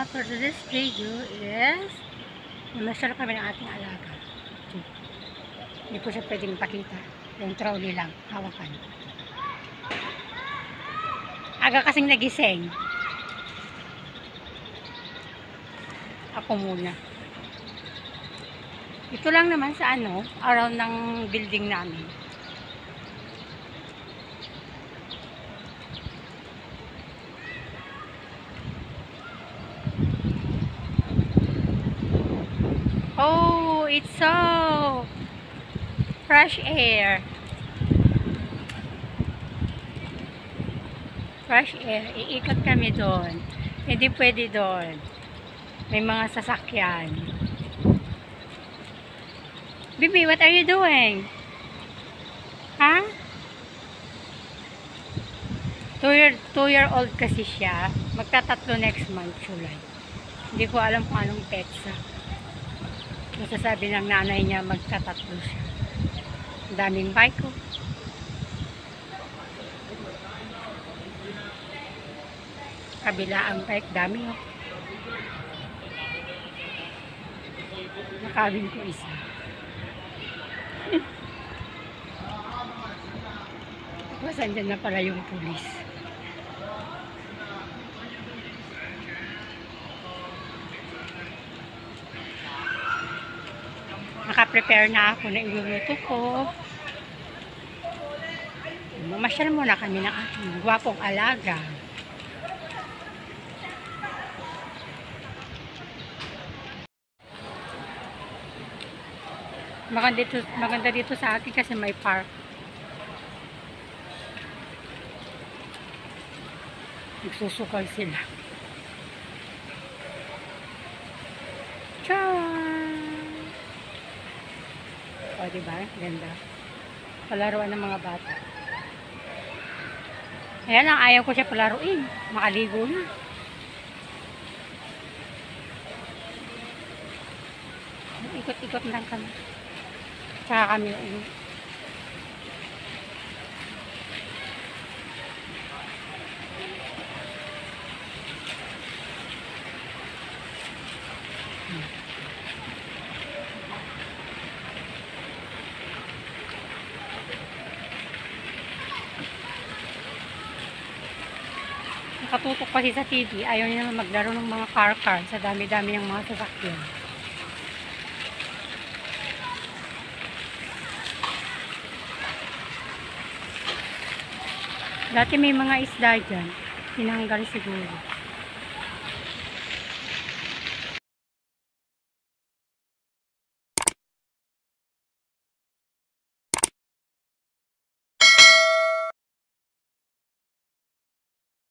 for today's video is namasyal kami ng ating alaga. Hindi po siya pwedeng pakita. Yung trolley lang, hawakan. Aga kasing nagising. Ako muna. Ito lang naman sa around ng building namin. Oh, it's so fresh air. Fresh air. Iikot kami doon. Hindi pwede doon. May mga sasakyan. Bibi, what are you doing? Ha? 2-year-old kasi siya. Magtatatlo next month, July. Hindi ko alam kung anong petsa. Masasabi ng nanay niya magtatatlo siya. Ang daming bike ko. Kabila ang bike, dami oh. Nakawin ko isa. Tapos andyan na pala yung pulis. Naka-prepare na ako na iluluto ko. Mamasyal muna kami ng aking gwapong alaga. Maganda dito sa akin kasi may park. Nagsusukal sila. Ciao! O, diba? Ganda. Palaruan ng mga bata. Ayan lang, ayaw ko siya palaruin. Makaligo na. Ikot-ikot lang kami. Tsaka kami uwi. Nakatutok kasi sa TV. Ayaw niya naman maglaro ng mga car sa dami-dami ng mga sasakyan. Dati may mga isda dyan. Tinanggal siguro.